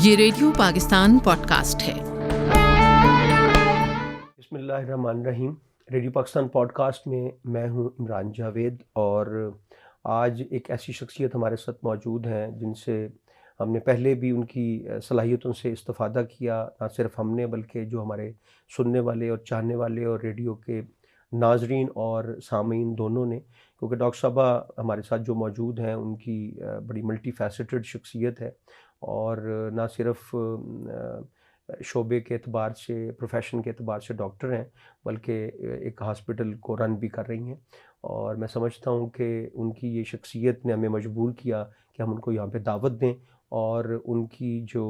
یہ radio Pakistan pod cost ہے۔ بسم اللہ الرحمن الرحیم۔ ریڈیو پاکستان پوڈ کاسٹ میں میں ہوں عمران جاوید، اور آج ایک ایسی شخصیت ہمارے ساتھ موجود ہیں جن سے ہم نے پہلے بھی ان کی صلاحیتوں سے استفادہ کیا، نہ صرف ہم نے بلکہ جو ہمارے سننے والے اور چاہنے والے اور ریڈیو کے ناظرین اور سامعین دونوں نے، کیونکہ ڈاکٹر صاحبہ ہمارے ساتھ جو موجود ہیں ان کی بڑی ملٹی فیسٹڈ شخصیت ہے، اور نہ صرف شعبے کے اعتبار سے، پروفیشن کے اعتبار سے ڈاکٹر ہیں، بلکہ ایک ہاسپٹل کو رن بھی کر رہی ہیں۔ اور میں سمجھتا ہوں کہ ان کی یہ شخصیت نے ہمیں مجبور کیا کہ ہم ان کو یہاں پہ دعوت دیں اور ان کی جو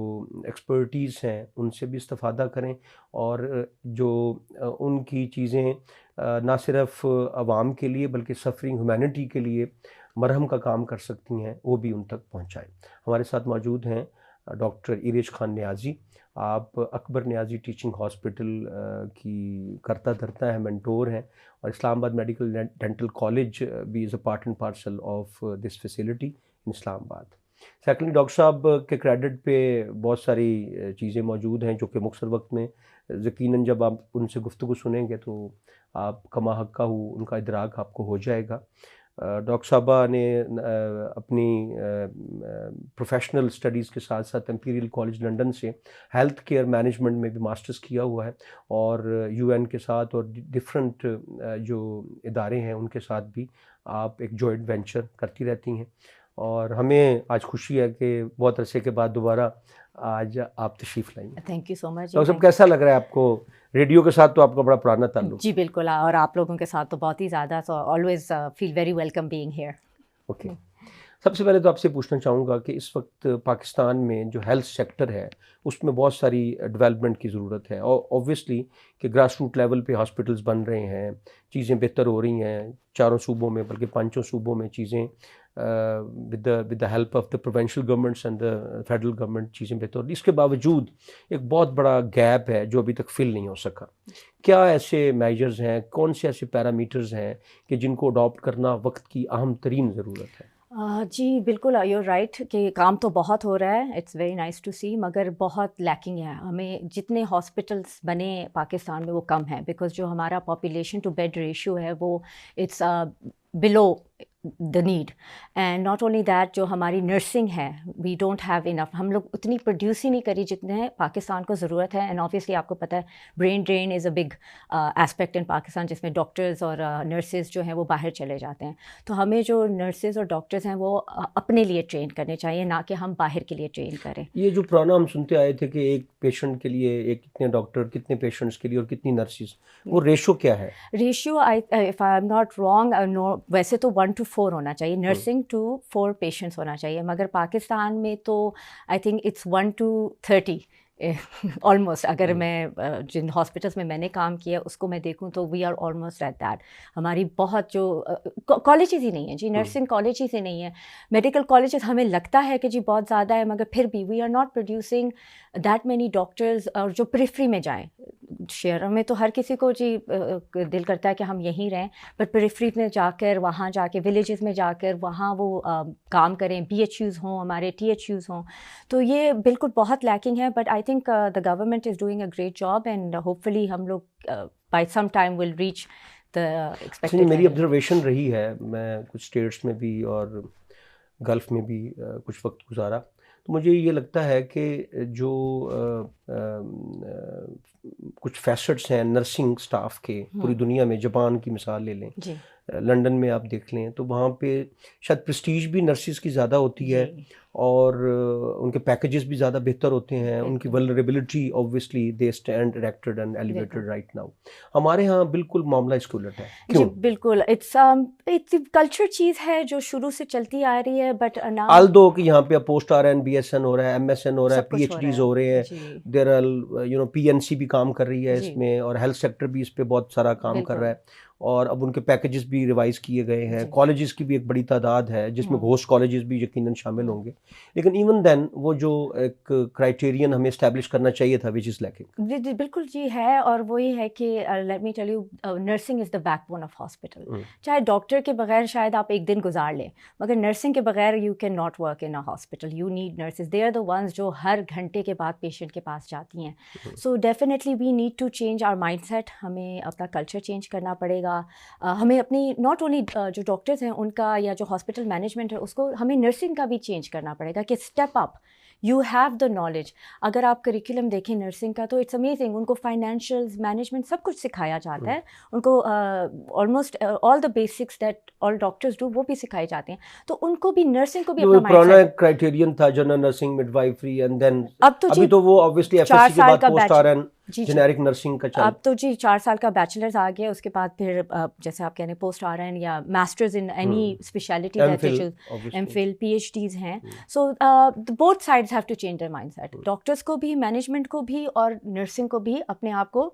ایکسپرٹیز ہیں ان سے بھی استفادہ کریں، اور جو ان کی چیزیں نہ صرف عوام کے لیے بلکہ سفرنگ ہیومینٹی کے لیے مرہم کا کام کر سکتی ہیں، وہ بھی ان تک پہنچائیں۔ ہمارے ساتھ موجود ہیں ڈاکٹر ایریج خان نیازی۔ آپ اکبر نیازی ٹیچنگ ہاسپٹل کی کرتا دھرتا ہیں، مینٹور ہیں، اور اسلام آباد میڈیکل ڈینٹل کالج بھی is a part and parcel of this facility in Islamabad. Secondly doctor صاحب کے کریڈٹ پہ بہت ساری چیزیں موجود ہیں جو کہ مختصر وقت میں یقیناً جب آپ ان سے گفتگو سنیں گے تو آپ کما حقہ ان کا ادراک آپ کو ہو جائے گا۔ ڈاکٹر صاحبہ نے اپنی پروفیشنل اسٹڈیز کے ساتھ ساتھ امپیریل کالج لنڈن سے ہیلتھ کیئر مینجمنٹ میں بھی ماسٹرز کیا ہوا ہے، اور یو این کے ساتھ اور ڈفرینٹ جو ادارے ہیں ان کے ساتھ بھی آپ ایک جوائنٹ وینچر کرتی رہتی ہیں، اور ہمیں آج خوشی ہے کہ بہت عرصے کے بعد دوبارہ آج آپ تشریف لائیں گے۔ Thank you so much. Doctor صاحب کیسا لگ رہا ہے آپ کو؟ ریڈیو کے ساتھ تو آپ کا بڑا پرانا تعلق۔ جی بالکل، اور آپ لوگوں کے ساتھ تو بہت ہی زیادہ، so always feel very welcome being here. Okay, سب سے پہلے تو آپ سے پوچھنا چاہوں گا کہ اس وقت پاکستان میں جو ہیلتھ سیکٹر ہے اس میں بہت ساری ڈیولپمنٹ کی ضرورت ہے، اور اوبویسلی کہ گراس روٹ لیول پہ ہاسپٹلس بن رہے ہیں، چیزیں بہتر ہو رہی ہیں چاروں صوبوں میں بلکہ پانچوں صوبوں میں، چیزیں with the help of the provincial governments and the federal government چیزیں بہتر ہو رہی ہیں۔ اس کے باوجود ایک بہت بڑا گیپ ہے جو ابھی تک فل نہیں ہو سکا۔ کیا ایسے میجرز ہیں، کون سے ایسے پیرامیٹرز ہیں کہ جن کو اڈاپٹ کرنا وقت کی اہم ترین ضرورت ہے؟ جی بالکل، یو رائٹ کہ کام تو بہت ہو رہا ہے، اٹس ویری نائس ٹو سی، مگر بہت لیکنگ ہے۔ ہمیں جتنے ہاسپٹلس بنے پاکستان میں وہ کم ہے، بیکاز جو ہمارا پاپولیشن ٹو بیڈ ریشیو ہے وہ it's below the need, and not only that, جو ہماری نرسنگ ہے وی ڈونٹ ہیو انف، ہم لوگ اتنی پروڈیوس ہی نہیں کری جتنے پاکستان کو ضرورت ہے۔ اینڈ آبویسلی آپ کو پتہ ہے brain drain is a big aspect in Pakistan, جس میں ڈاکٹرز اور نرسز جو ہیں وہ باہر چلے جاتے ہیں۔ تو ہمیں جو نرسز اور ڈاکٹرز ہیں وہ اپنے لیے ٹرین کرنے چاہیے، نہ کہ ہم باہر کے لیے ٹرین کریں۔ یہ جو پرانا ہم سنتے آئے تھے کہ ایک پیشنٹ کے لیے ایک کتنے ڈاکٹر، کتنے پیشنٹس کے لیے اور کتنی نرسز، وہ ریشو کیا ہے؟ Ratio if I am not wrong, ویسے تو 1:4 ہونا چاہیے، نرسنگ ٹو 4 پیشنٹس ہونا چاہیے، مگر پاکستان میں تو آئی تھنک اٹس 1:30 آلموسٹ۔ اگر میں جن ہاسپٹلس میں نے کام کیا اس کو میں دیکھوں تو we are almost at that. ہماری بہت جو کالجز ہی نہیں ہیں جی، نرسنگ کالجز ہی نہیں ہیں، میڈیکل کالجز ہمیں لگتا ہے کہ جی بہت زیادہ ہے، مگر پھر بھی we are not producing that many doctors, اور جو پریفری میں جائیں۔ شہروں میں تو ہر کسی کو جی دل کرتا ہے کہ ہم یہیں رہیں، بٹ پریفری میں جا کر، وہاں جا کے ولیجز میں جا کر وہاں وہ کام کریں، بی ایچ یوز ہوں، ہمارے ٹی ایچ یوز ہوں، تو یہ بالکل بہت لیکنگ ہے۔ But I think the government is doing a great job, and hopefully ہم لوگ by some time will reach the expected. میری آبزرویشن رہی ہے، میں کچھ اسٹیٹس میں بھی اور گلف میں بھی کچھ وقت گزارا، تو مجھے یہ لگتا ہے کہ جو کچھ فیسٹس ہیں نرسنگ سٹاف کے پوری دنیا میں، جاپان کی مثال لے لیں، جی لنڈن میں آپ دیکھ لیں، تو وہاں پہ شاید پریسٹیج بھی نرسز کی زیادہ ہوتی ہے، اور ان کے پیکیجز بھی زیادہ بہتر ہوتے ہیں، ان کی vulnerability obviously they stand erected and elevated right now. ہمارے ہاں بالکل معاملہ اس کے الٹ ہے۔ جی بالکل، اٹس کلچر چیز ہے جو شروع سے چلتی آ رہی ہے، بٹ آلدو کہ یہاں پہ پوسٹ آ رہا ہے، بی ایس این ہو رہا ہے، ایم ایس این ہو رہا ہے، پی ایچ ڈیز ہو رہے ہیں، there R P N C بھی کام کر رہی ہے اس میں، اور ہیلتھ سیکٹر بھی اس پہ بہت سارا کام کر رہا ہے، اور اب ان کے پیکیجز بھی ریوائز کیے گئے ہیں. کالجز کی بھی ایک بڑی تعداد ہے جس میں گھوسٹ کالجز بھی یقیناً شامل ہوں گے, لیکن ایون دین وہ جو ایک کرائٹیرین ہمیں اسٹیبلش کرنا چاہیے تھا وچ از لیکنگ. جی جی بالکل جی ہے, اور وہی ہے کہ let me tell you nursing is the back bone of hospital. چاہے ڈاکٹر کے بغیر شاید آپ ایک دن گزار لیں, مگر نرسنگ کے بغیر you can not work in a hospital. You need nurses, they are the ones جو ہر گھنٹے کے بعد پیشنٹ کے پاس جاتی ہیں. So definitely we need to change our mind set. ہمیں اپنا کلچر چینج کرنا پڑے گا. ہمیں اپنی ناٹ اونلی جو ڈاکٹرز ہیں ان کا یا جو ہاسپٹل مینجمنٹ ہے اس کو, ہمیں نرسنگ کا بھی چینج کرنا پڑے گا کہ step up, you have the knowledge. اگر آپ کریکولم دیکھیں نرسنگ کا تو اٹس امیزنگ, ان کو فائنینشیلز مینجمنٹ سب کچھ سکھایا جاتا ہے. ان کو almost all the basics that all doctors do وہ بھی سکھائے جاتے ہیں. تو ان کو بھی نرسنگ کو بھی اپنا پرانا کرائٹیرین تھا general nursing, midwifery, and then ابھی تو وہ obviously ایف ایس سی کے بعد پوسٹ آ رہا ہے جنیرک نرسنگ کا چل. اب تو جی 4 سال کا بیچلرز آ گیا, اس کے بعد پھر جیسے آپ کہہ رہے ہیں پوسٹ آ رہے ہیں یا masters in any specialty, MPhil, PhDs ہیں. So both sides have to change their mindset. Doctors کو بھی, مینجمنٹ کو بھی, اور نرسنگ کو بھی اپنے آپ کو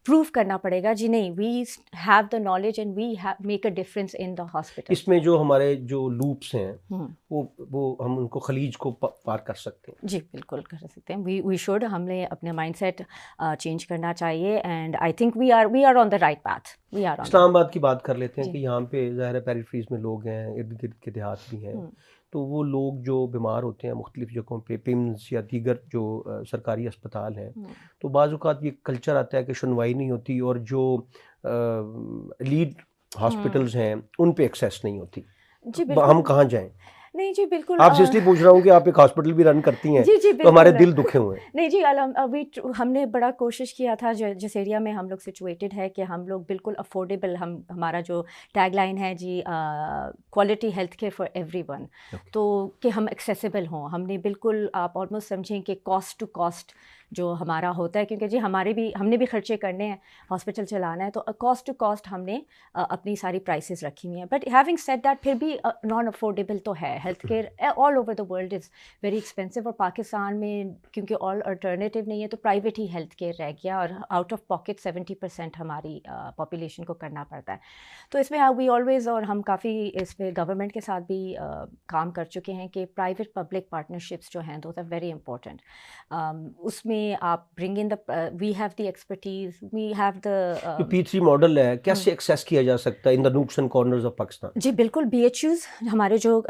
پروو کرنا پڑے گا جی نہیں, we have the knowledge and we make a difference in the hospital. اس میں جو ہمارے جو لوپس ہیں وہ ہم ان کو خلیج کو پار کر سکتے ہیں. جی بالکل کر سکتے ہیں. وی شوڈ, ہم نے اپنے مائنڈ سیٹ چینج کرنا چاہیے, and I think we are on the right path. Islamabad کی بات کر لیتے ہیں کہ یہاں پہ ظاہر پیریفریز میں لوگ ہیں, ارد گرد کے دیہات بھی ہیں, تو وہ لوگ جو بیمار ہوتے ہیں مختلف جگہوں پہ, پمز یا دیگر جو سرکاری اسپتال ہیں, تو بعض اوقات یہ کلچر آتا ہے کہ سنوائی نہیں ہوتی, اور جو لیڈ ہاسپٹلز ہیں ان پہ ایکسیس نہیں ہوتی. ہم کہاں جائیں؟ نہیں جی بالکل, آپ سے اس لیے پوچھ رہا ہوں کہ آپ ایک ہاسپٹل بھی رن کرتی ہیں, تو ہمارے دل دکھے ہوئے ہیں. نہیں جی, ابھی ہم نے بڑا کوشش کیا تھا جس ایریا میں ہم لوگ سچویٹڈ ہے کہ ہم لوگ بالکل افورڈیبل, ہمارا جو ٹیگ لائن ہے جی quality health care for everyone, تو کہ ہم ایکسیسیبل ہوں. ہم نے بالکل, آپ آلموسٹ سمجھیں کہ کاسٹ ٹو کاسٹ جو ہمارا ہوتا ہے, کیونکہ جی ہم نے بھی خرچے کرنے ہیں, ہاسپٹل چلانا ہے, تو کاسٹ ٹو کاسٹ ہم نے اپنی ساری پرائسز رکھی ہوئی ہیں. بٹ ہیونگ سیڈ دیٹ پھر بھی نان افورڈیبل تو ہے. Health care all over the world is very expensive, اور پاکستان میں کیونکہ آل الٹرنیٹیو نہیں ہے تو پرائیویٹ ہی ہیلتھ کیئر رہ گیا, اور آؤٹ آف پاکٹ 70% ہماری پاپولیشن کو کرنا پڑتا ہے. تو اس میں وی آلویز, اور ہم کافی اس پہ گورنمنٹ کے ساتھ بھی کام کر چکے ہیں کہ پرائیویٹ پبلک پارٹنرشپس جو ہیں دوز آر ویری امپورٹنٹ. اس میں آپ bring in we have the expertise, we have the P3 model ہے, کیسے ایکسیس کیا جا سکتا ہے in the nooks and corners of Pakistan? جی بالکل, بی ایچ یوز, ہمارے جو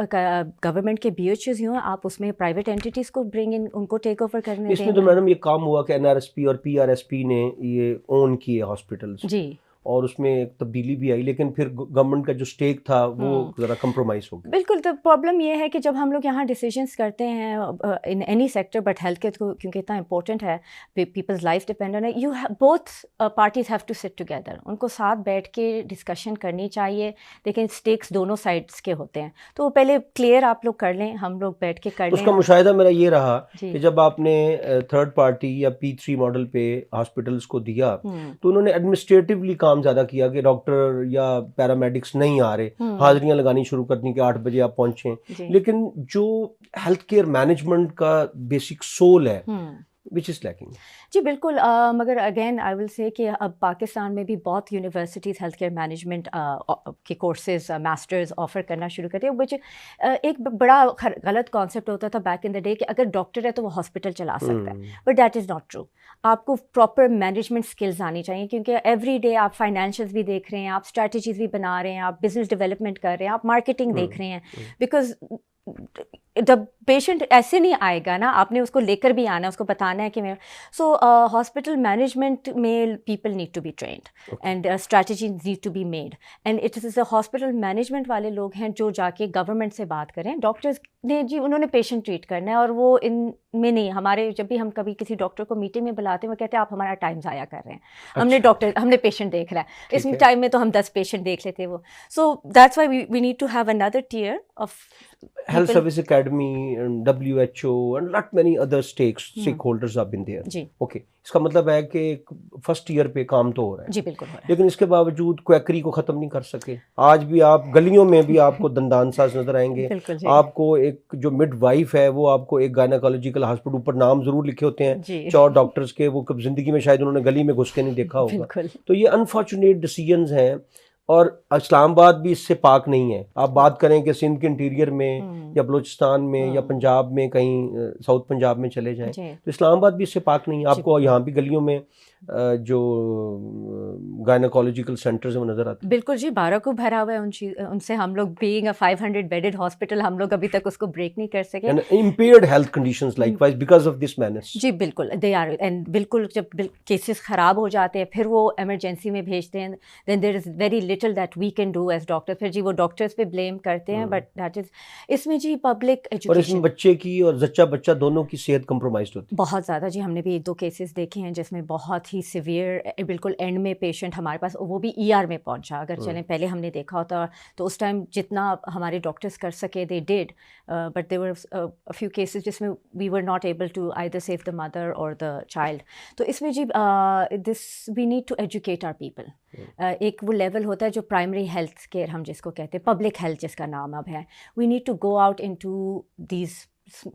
گورنمنٹ کے بی ایچ یوز ہیں, آپ اس میں پرائیویٹ اینٹیز کو برنگ ان, ان کو ٹیک اوور کرنے. اس میں تو میڈم یہ کام ہوا کہ NRSP اور PRSP نے یہ اون کیے ہاسپٹلس, جی, اور اس میں ایک تبدیلی بھی آئی, لیکن پھر گورنمنٹ کا جو اسٹیک تھا وہ ذرا کمپرومائز ہو گیا. بالکل. تو پرابلم یہ ہے کہ جب ہم لوگ یہاں ڈیسیجنس کرتے ہیں in any sector, but health care کو کیونکہ اتنا امپورٹنٹ ہے, پیپلز لائف ڈپینڈ آن ہے, you both parties have to sit together. ان کو ساتھ بیٹھ کے ڈسکشن کرنی چاہیے, لیکن اسٹیکس دونوں سائڈس کے ہوتے ہیں, تو وہ پہلے کلیئر آپ لوگ کر لیں, ہم لوگ بیٹھ کے کر لیں. اس کا مشاہدہ میرا یہ رہا کہ جب آپ نے تھرڈ پارٹی یا P3 ماڈل پہ ہاسپٹلس کو دیا, تو انہوں نے ایڈمنسٹریٹولی کام زیادہ کیا کہ ڈاکٹر یا پیرامیڈکس نہیں آ رہے, حاضریاں لگانی شروع کر دیں کہ 8 بجے آپ پہنچیں. لیکن جو ہیلتھ کیئر مینجمنٹ کا بیسک سول ہے which is lacking. جی بالکل, مگر اگین آئی ول سے کہ اب پاکستان میں بھی بہت یونیورسٹیز ہیلتھ کیئر مینجمنٹ کے کورسز ماسٹرز آفر کرنا شروع کرتے ہیں, وچ ایک بڑا غلط کانسیپٹ ہوتا تھا بیک ان دا ڈے کہ اگر ڈاکٹر ہے تو وہ ہاسپٹل چلا سکتا ہے, but that is not true. آپ کو پراپر مینجمنٹ اسکلز آنی چاہیے, کیونکہ ایوری ڈے آپ فائنینشیلز بھی دیکھ رہے ہیں, آپ اسٹریٹجیز بھی بنا رہے ہیں, آپ بزنس ڈیولپمنٹ کر رہے ہیں, آپ مارکیٹنگ دیکھ رہے ہیں, بیکاز جب پیشنٹ ایسے نہیں آئے گا نا, آپ نے اس کو لے کر بھی آنا ہے, اس کو بتانا ہے کہ میں. سو ہاسپٹل مینجمنٹ میں people need to be trained and strategy need to be made, and it is hospital management والے لوگ ہیں جو جا کے گورنمنٹ سے بات کریں. ڈاکٹرز نے جی انہوں نے پیشنٹ ٹریٹ کرنا ہے, اور وہ ان میں نہیں, ہمارے جب بھی ہم کبھی کسی ڈاکٹر کو میٹنگ میں بلاتے ہیں وہ کہتے ہیں آپ ہمارا ٹائم ضائع کر رہے ہیں, ہم نے پیشنٹ دیکھ رہا ہے, اس ٹائم میں تو ہم 10 پیشنٹ دیکھ لیتے وہ. So that's why we need to have another tier of Health Service Academy and WHO and lot many other stakeholders have been there. جی اوکے, اس کا مطلب ہے کہ فرسٹ ایئر پہ کام تو ہو رہا ہے. جی بالکل ہو رہا ہے, لیکن اس کے باوجود کویکری کو ختم نہیں کر سکے. آج بھی آپ گلیوں میں بھی آپ کو دندان ساز نظر آئیں گے, آپ کو ایک جو مڈ وائف ہے وہ آپ کو ایک گائناکالوجیکل ہاسپٹل اوپر نام ضرور لکھے ہوتے ہیں 4 ڈاکٹرز کے, وہ کب زندگی میں شاید انہوں نے گلی میں گھس کے نہیں دیکھا ہوگا. تو یہ انفارچونیٹ ڈیسیجنز ہیں اور اسلام آباد بھی اس سے پاک نہیں ہے. آپ بات کریں کہ سندھ کے انٹیریئر میں یا بلوچستان میں یا پنجاب میں کہیں ساؤتھ پنجاب میں چلے جائیں تو اسلام آباد بھی اس سے پاک نہیں ہے. آپ کو یہاں بھی گلیوں میں جو گائنیکالوجیکل سینٹرز ہیں وہ نظر آتے ہیں. بالکل جی, بارہ کو بھرا ہوا ہے ان سے. ہم لوگ بینگ اے 500 بیڈڈ ہاسپٹل, ہم لوگ ابھی تک اس کو بریک نہیں کر سکے. Impaired health conditions likewise because of this means. جی بالکل, دے آر, اینڈ بالکل جب کیسز خراب ہو جاتے ہیں پھر وہ ایمرجنسی میں بھیجتے ہیں, then there is very little that we can do as doctor. پھر جی وہ ڈاکٹرس پہ بلیم کرتے ہیں, بٹ دیٹ از اس میں جی پبلک ایجوکیشن, اور اس میں بچے کی اور زچہ بچہ دونوں کی صحت کمپرومائزڈ ہوتی ہے بہت زیادہ. جی ہم نے بھی 1-2 کیسز دیکھے ہیں جس میں بہت ہی سیویئر, بالکل اینڈ میں پیشنٹ ہمارے پاس, وہ بھی ER میں پہنچا. اگر چلیں پہلے ہم نے دیکھا ہوتا تو اس ٹائم جتنا ہمارے ڈاکٹرس کر سکے they did, but there were few cases جس میں we were not able to either save the mother اور دا چائلڈ. تو اس میں جی this we need to educate our people. ایک وہ لیول ہوتا ہے جو پرائمری ہیلتھ کیئر ہم جس کو کہتے ہیں, پبلک ہیلتھ جس کا نام اب ہے. We need to go out in to these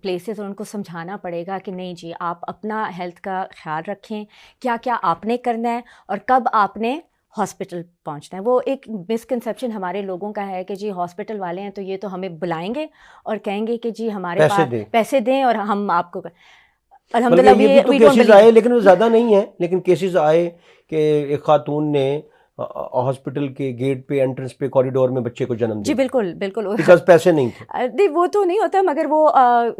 places, اور ان کو سمجھانا پڑے گا کہ نہیں جی آپ اپنا ہیلتھ کا خیال رکھیں, کیا کیا آپ نے کرنا ہے اور کب آپ نے ہاسپٹل پہنچنا ہے. وہ ایک مسکنسیپشن ہمارے لوگوں کا ہے کہ جی ہاسپٹل والے ہیں تو یہ تو ہمیں بلائیں گے اور کہیں گے کہ جی ہمارے پاس پیسے دیں اور ہم آپ کو. الحمدللہ یہ بھی تو کیسز آئے, لیکن وہ زیادہ نہیں ہیں, لیکن کیسز آئے کہ ایک خاتون نے ہاسپٹل کے گیٹ پہ انٹرنس پہ کوریڈور میں بچے کو جنم دیا. جی بالکل بالکل, بیکاز پیسے نہیں تھے. نہیں وہ تو نہیں ہوتا, مگر وہ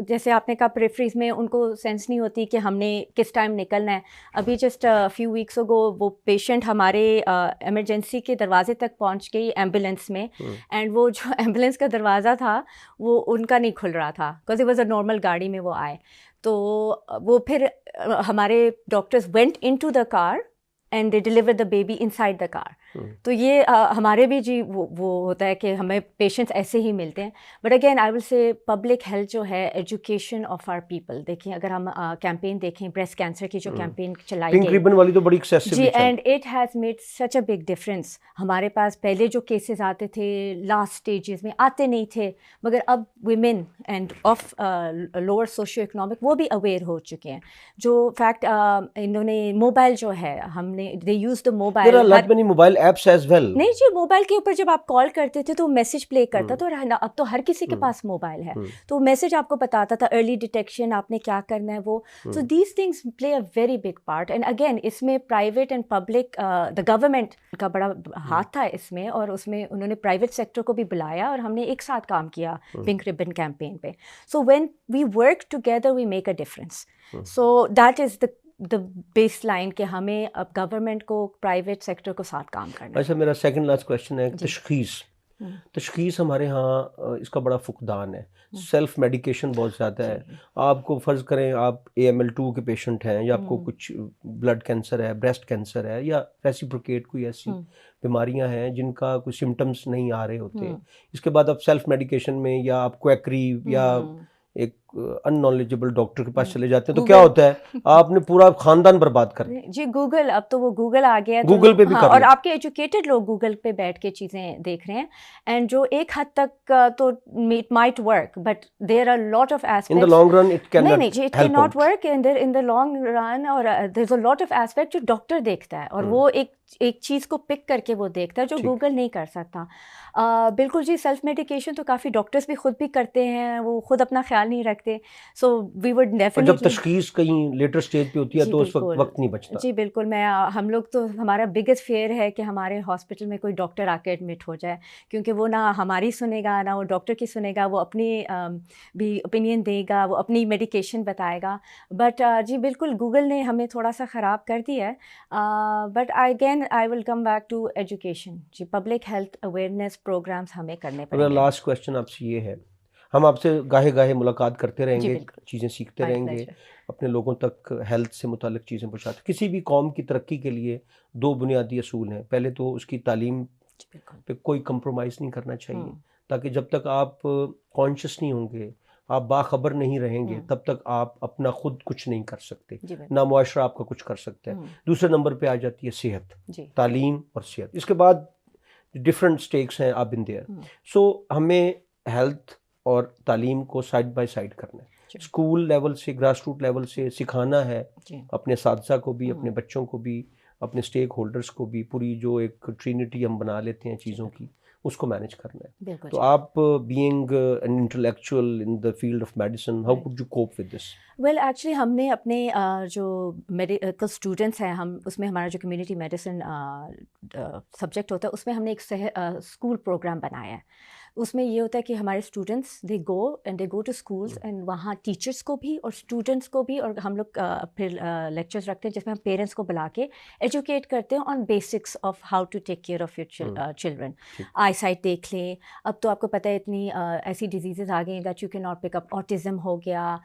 جیسے آپ نے کہا پریفریز میں ان کو سینس نہیں ہوتی کہ ہم نے کس ٹائم نکلنا ہے. ابھی جسٹ فیو ویکس اگو وہ پیشنٹ ہمارے ایمرجنسی کے دروازے تک پہنچ گئی ایمبولینس میں, اینڈ وہ جو ایمبولینس کا دروازہ تھا وہ ان کا نہیں کھل رہا تھا, because it was a normal گاڑی میں وہ آئے. تو وہ پھر ہمارے doctors went in to the car and they deliver the baby inside the car. تو یہ ہمارے بھی جی وہ ہوتا ہے کہ ہمیں پیشنٹس ایسے ہی ملتے ہیں. بٹ اگین آئی ول سے پبلک ہیلتھ جو ہے, ایجوکیشن آف آر پیپل. دیکھیں اگر ہم کیمپین دیکھیں, بریسٹ کینسر کی جو کیمپین چلائی پنک ریبن والی تو بڑی ایکسیسو جی, and it has made such a big difference. ہمارے پاس پہلے جو کیسز آتے تھے لاسٹ اسٹیجز میں آتے نہیں تھے, مگر اب women and of lower socio economic وہ بھی اویئر ہو چکے ہیں. جو فیکٹ انہوں نے موبائل جو ہے, ہم نے they use the mobile apps as well. نہیں جی, موبائل کے اوپر جب آپ کال کرتے تھے تو میسج پلے کرتا تھا, اور اب تو ہر کسی کے پاس موبائل ہے, تو میسج آپ کو بتاتا تھا ارلی ڈیٹیکشن, آپ نے کیا کرنا ہے وہ. So these things play a very big part. And again اس میں private and public, the government کا بڑا ہاتھ تھا اس میں, اور اس میں انہوں نے پرائیویٹ سیکٹر کو بھی بلایا اور ہم نے ایک ساتھ کام کیا پنک ریبن کیمپین پہ. So when we work together we make a difference. So that is the base line کہ ہمیں اب گورنمنٹ کو پرائیویٹ سیکٹر کو ساتھ کام کرنا ہے. اچھا, میرا سیکنڈ لاسٹ کویشچن ہے تشخیص ہمارے ہاں اس کا بڑا فقدان ہے. سیلف میڈیکیشن بہت زیادہ ہے. آپ کو فرض کریں آپ AML2 کے پیشنٹ ہیں, یا آپ کو کچھ بلڈ کینسر ہے, بریسٹ کینسر ہے, یا ریسیپروکیٹ کوئی ایسی بیماریاں ہیں جن کا کوئی سمٹمس نہیں آ رہے ہوتے. اس کے بعد آپ سیلف میڈیکیشن میں یا آپ کویکری یا ایک ان نالجبل ڈاکٹر کے پاس چلے جاتے ہیں تو کیا ہوتا ہے, آپ نے پورا خاندان برباد کر دیا. جی گوگل, اب تو وہ گوگل آ گیا, گوگل پہ بھی کر, اور آپ کے ایجوکیٹڈ لوگ گوگل پہ بیٹھ کے چیزیں دیکھ رہے ہیں, اینڈ جو ایک حد تک تو it might work, but there are lot of aspects in the long run it can نہیں جی, it can not work in the long run. اور there is a lot of aspect جو ڈاکٹر دیکھتا ہے, اور وہ ایک چیز کو پک کر کے وہ دیکھتا ہے جو گوگل نہیں کر سکتا. بالکل جی, سیلف میڈیکیشن تو کافی ڈاکٹرس بھی خود بھی کرتے ہیں, وہ خود اپنا خیال نہیں رکھتے. سو وی وڈ ڈیفینیٹلی, جب تشخیص کہیں لیٹر اسٹیج پہ ہوتی ہے تو اس وقت نہیں بچتا. جی بالکل, ہم لوگ تو ہمارا بگیسٹ فیئر ہے کہ ہمارے ہاسپٹل میں کوئی ڈاکٹر آ کے ایڈمٹ ہو جائے, کیونکہ وہ نہ ہماری سنے گا نہ وہ ڈاکٹر کی سنے گا, وہ اپنی بھی اوپینین دے گا, وہ اپنی میڈیکیشن بتائے گا. بٹ جی بالکل گوگل نے ہمیں تھوڑا سا خراب کر دیا ہے. But again I will come back to education. جی پبلک ہیلتھ اویئرنیس پروگرامس ہمیں کرنے پڑیں. میرا لاسٹ کویشچن آپ سے یہ ہے, ہم آپ سے گاہے گاہے ملاقات کرتے رہیں گے, چیزیں سیکھتے رہیں گے, اپنے لوگوں تک ہیلتھ سے متعلق چیزیں پہنچاتے. کسی بھی قوم کی ترقی کے لیے 2 بنیادی اصول ہیں. پہلے تو اس کی تعلیم پہ کوئی کمپرومائز نہیں کرنا چاہیے, تاکہ جب تک آپ کانشیس نہیں ہوں گے, آپ باخبر نہیں رہیں گے, تب تک آپ اپنا خود کچھ نہیں کر سکتے, نہ معاشرہ آپ کا کچھ کر سکتا ہے. دوسرے نمبر پہ آ جاتی ہے صحت, تعلیم اور صحت. اس کے بعد ڈفرینٹ اسٹیکس ہیں, آپ ان دیئر. سو ہمیں ہیلتھ اور تعلیم کو سائڈ بائی سائڈ کرنا ہے. اسکول لیول سے, گراس روٹ لیول سے سکھانا ہے اپنے اساتذہ کو بھی, اپنے بچوں کو بھی, اپنے اسٹیک ہولڈرس کو بھی پوری جو ایک ٹرینٹی ہم بنا لیتے ہیں چیزوں کی اس کو مینیج کرنا ہے. تو آپ being an intellectual in the field of medicine, how could you cope with this? Well actually ہم نے اپنے جو میڈیکل اسٹوڈنٹس ہیں، ہم اس میں ہمارا جو کمیونٹی میڈیسن سبجیکٹ ہوتا ہے اس میں ہم نے ایک اسکول پروگرام بنایا ہے. اس میں یہ ہوتا ہے کہ ہمارے students they go to schools and وہاں ٹیچرس کو بھی اور اسٹوڈنٹس کو بھی، اور ہم لوگ پھر لیکچرز رکھتے ہیں جس میں ہم پیرنٹس کو بلا کے ایجوکیٹ کرتے ہیں on basics of how to take care of your children. Eyesight دیکھ لیں، اب تو آپ کو پتہ ہے اتنی ایسی ڈیزیزز آ گئی ہیں that you can not pick up. Autism ہو گیا،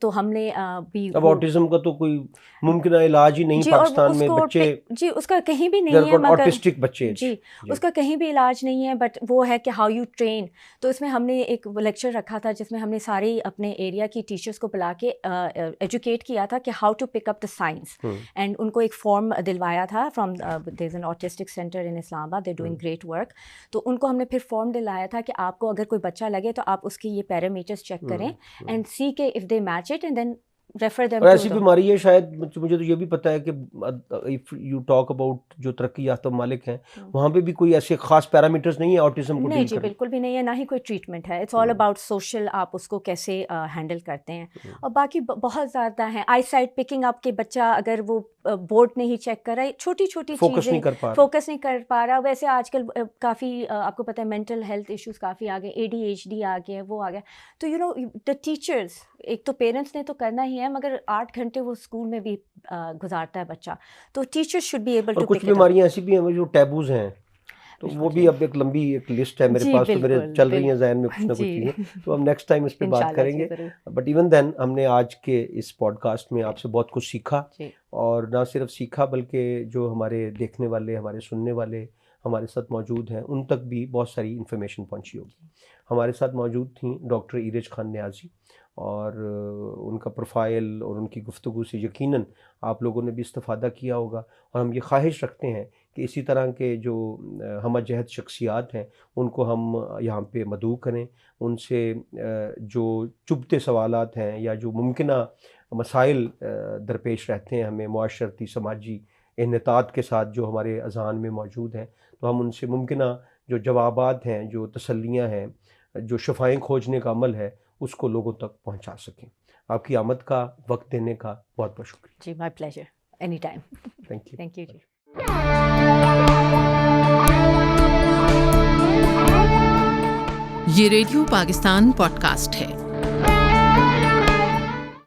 تو ہم نے بھی اب آٹزم کا تو کوئی ممکنہ علاج ہی نہیں پاکستان میں. بچے جی اس کا کہیں بھی نہیں ہے، مگر آٹسٹک بچے جی اس کا کہیں بھی علاج نہیں ہے، بٹ وہ ہے کہ ہاؤ یو ٹرین. تو اس میں ہم نے ایک لیکچر رکھا تھا جس میں ہم نے سارے اپنے ایریا کی ٹیچرس کو بلا کے ایجوکیٹ کیا تھا کہ how to pick up the signs, and ان کو ایک فارم دلوایا تھا from there is an autistic center in Islamabad, they doing great work. تو ان کو ہم نے پھر فارم دلایا تھا کہ آپ کو اگر کوئی بچہ لگے تو آپ اس کی یہ پیرامیٹرز چیک کریں اینڈ سی کہ if they match it and then refer them. اور ایسی بیماری ہے شاید، مجھے تو یہ بھی پتہ ہے کہ اف یو ٹاک اباؤٹ جو ترقی یافتہ ممالک ہیں وہاں پہ بھی کوئی ایسے خاص پیرامیٹرز نہیں ہیں آٹزم کو؟ نہیں جی بالکل بھی نہیں ہے، نہ ہی کوئی ٹریٹمنٹ ہے. اٹس آل اباؤٹ سوشل، آپ اس کو کیسے ہینڈل کرتے ہیں. اور باقی بہت زیادہ ہیں. آئی سائٹ پکنگ اپ کے بچہ اگر وہ بورڈ نہیں چیک کر رہا ہے، چھوٹی چھوٹی چیزیں فوکس نہیں کر پا رہا. ویسے آج کل کافی آپ کو پتہ ہے مینٹل ہیلتھ ایشوز کافی آ گئے، ADHD آ گیا، وہ آ گیا. تو یو نو دا ٹیچرز، ایک تو پیرنٹس نے تو کرنا ہی ہے، مگر 8 گھنٹے وہ اسکول میں بھی گزارتا ہے بچہ، تو teacher should be able to. کچھ بیماریاں ایسی بھی ہیں جو ٹیبوز ہیں، تو وہ بھی اب ایک لمبی ایک لسٹ ہے میرے پاس، تو میرے چل رہی ہیں ذہن میں کچھ نہ کچھ چیزیں، تو ہم نیکسٹ ٹائم اس پہ بات کریں گے. بٹ ایون دین ہم نے آج کے اس پوڈ کاسٹ میں آپ سے بہت کچھ سیکھا، اور نہ صرف سیکھا بلکہ جو ہمارے دیکھنے والے، ہمارے سننے والے ہمارے ساتھ موجود ہیں ان تک بھی بہت ساری انفارمیشن پہنچی ہوگی. ہمارے ساتھ موجود تھیں ڈاکٹر ایرج خان نیازی، اور ان کا پروفائل اور ان کی گفتگو سے یقیناً آپ لوگوں نے بھی استفادہ کیا ہوگا. اور ہم یہ خواہش رکھتے ہیں کہ اسی طرح کے جو ہمہ جہت شخصیات ہیں ان کو ہم یہاں پہ مدعو کریں، ان سے جو چبھتے سوالات ہیں یا جو ممکنہ مسائل درپیش رہتے ہیں ہمیں معاشرتی سماجی انحطاط کے ساتھ جو ہمارے اذہان میں موجود ہیں، تو ہم ان سے ممکنہ جو جوابات ہیں، جو تسلیاں ہیں، جو شفائیں کھوجنے کا عمل ہے، اس کو لوگوں تک پہنچا سکیں. آپ کی آمد کا، وقت دینے کا بہت بہت شکریہ. جی my pleasure, any time. Thank you. Thank you جی. یہ ریڈیو پاکستان پوڈ کاسٹ ہے.